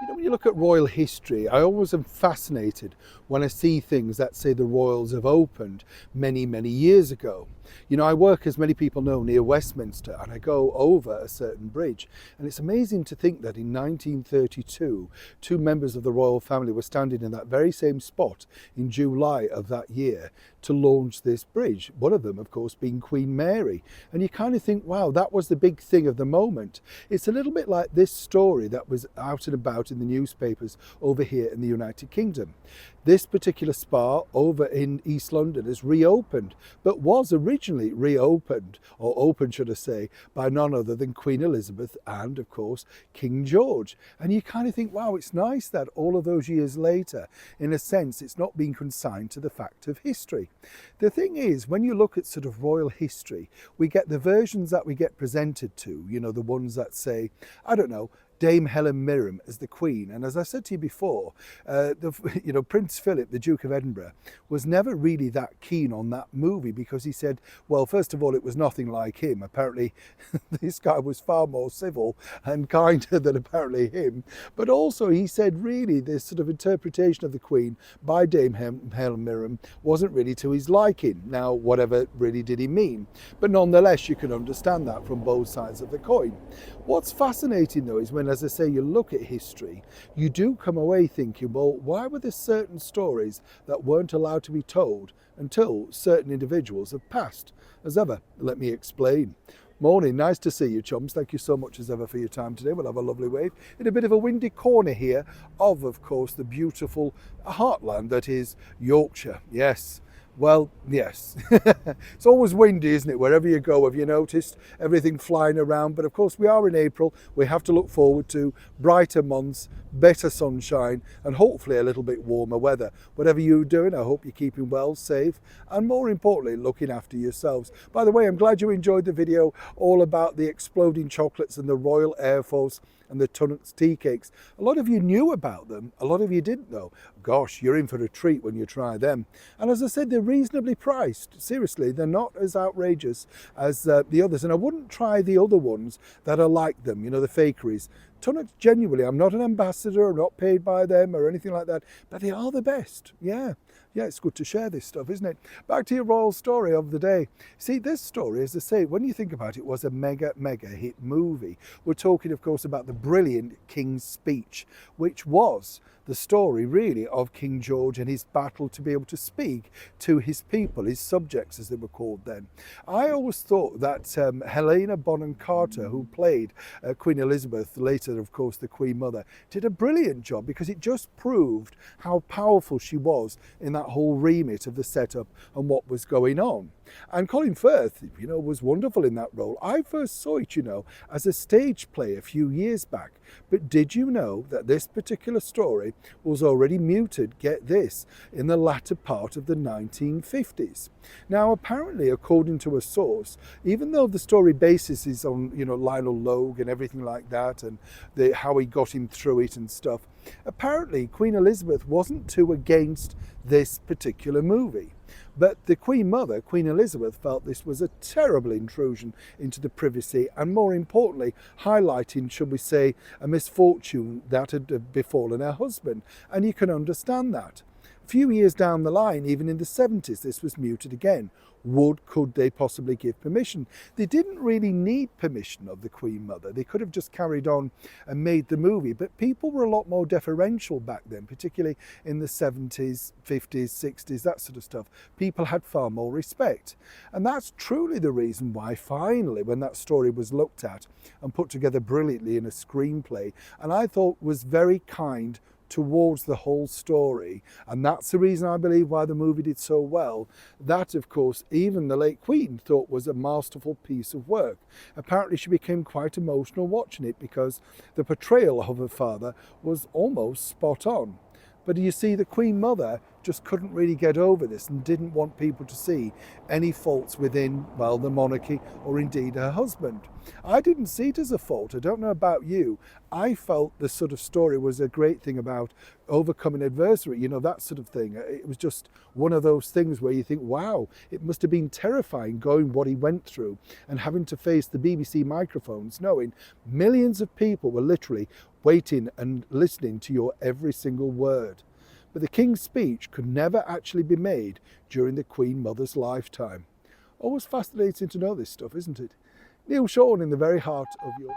You know, when you look at royal history, I always am fascinated when I see things that say the royals have opened many, many years ago. You know, I work, as many people know, near Westminster, and I go over a certain bridge. And it's amazing to think that in 1932, two members of the royal family were standing in that very same spot in July of that year to launch this bridge. One of them, of course, being Queen Mary. And you kind of think, wow, that was the big thing of the moment. It's a little bit like this story that was out and about in the newspapers over here in the United Kingdom. This particular spa over in East London is reopened, but was originally reopened, or opened should I say, by none other than Queen Elizabeth and of course King George. And you kind of think, wow, it's nice that all of those years later, in a sense, it's not being consigned to the fact of history. The thing is, when you look at sort of royal history, we get the versions that we get presented to, you know, the ones that say, I don't know, Dame Helen Mirren as the Queen. And as I said to you before, Prince Philip, the Duke of Edinburgh, was never really that keen on that movie because he said, well, first of all, it was nothing like him. Apparently, this guy was far more civil and kinder than apparently him. But also, he said, really, this sort of interpretation of the Queen by Dame Helen Mirren wasn't really to his liking. Now, whatever really did he mean? But nonetheless, you can understand that from both sides of the coin. What's fascinating, though, is when, as I say, you look at history, you do come away thinking, well, why were there certain stories that weren't allowed to be told until certain individuals have passed? As ever, let me explain. Morning, nice to see you, chums. Thank you so much as ever for your time today. We'll have a lovely wave in a bit of a windy corner here of course, the beautiful heartland that is Yorkshire. Yes. Well, yes, it's always windy, isn't it? Wherever you go, have you noticed everything flying around? But of course, we are in April. We have to look forward to brighter months, better sunshine, and hopefully a little bit warmer weather. Whatever you're doing, I hope you're keeping well, safe, and more importantly, looking after yourselves. By the way, I'm glad you enjoyed the video all about the exploding chocolates and the Royal Air Force and the Tunnock's tea cakes. A lot of you knew about them, a lot of you didn't though. Gosh, you're in for a treat when you try them. And as I said, they're reasonably priced. Seriously, they're not as outrageous as the others. And I wouldn't try the other ones that are like them, you know, the fakeries. Tunnock's, genuinely, I'm not an ambassador, I'm not paid by them or anything like that, but they are the best. Yeah, it's good to share this stuff, isn't it? Back to your royal story of the day. See, this story, as I say, when you think about it, was a mega hit movie. We're talking, of course, about the brilliant King's Speech, which was the story really of King George and his battle to be able to speak to his people, his subjects as they were called then. I always thought that Helena Bonham Carter, who played Queen Elizabeth, later of course the Queen Mother, did a brilliant job because it just proved how powerful she was in that whole remit of the setup and what was going on. And Colin Firth, you know, was wonderful in that role. I first saw it, you know, as a stage play a few years back. But did you know that this particular story was already muted, get this, in the latter part of the 1950s? Now, apparently, according to a source, even though the story basis is on, you know, Lionel Logue and everything like that, and how he got him through it and stuff, apparently Queen Elizabeth wasn't too against this particular movie. But the Queen Mother, Queen Elizabeth, felt this was a terrible intrusion into the privacy and, more importantly, highlighting, should we say, a misfortune that had befallen her husband. And you can understand that. A few years down the line, even in the 70s, this was muted again. Could they possibly give permission? They didn't really need permission of the Queen Mother. They could have just carried on and made the movie, but people were a lot more deferential back then, particularly in the 70s, 50s, 60s, that sort of stuff. People had far more respect. And that's truly the reason why finally, when that story was looked at and put together brilliantly in a screenplay, and I thought was very kind towards the whole story, and that's the reason I believe why the movie did so well. That, of course, even the late Queen thought was a masterful piece of work. Apparently she became quite emotional watching it because the portrayal of her father was almost spot on. But you see, the Queen Mother just couldn't really get over this and didn't want people to see any faults within, well, the monarchy or indeed her husband. I didn't see it as a fault. I don't know about you. I felt this sort of story was a great thing about overcoming adversity, you know, that sort of thing. It was just one of those things where you think, wow, it must have been terrifying going what he went through and having to face the BBC microphones, knowing millions of people were literally waiting and listening to your every single word. But the King's speech could never actually be made during the Queen Mother's lifetime. Always fascinating to know this stuff, isn't it? Neil Sean in the very heart of your...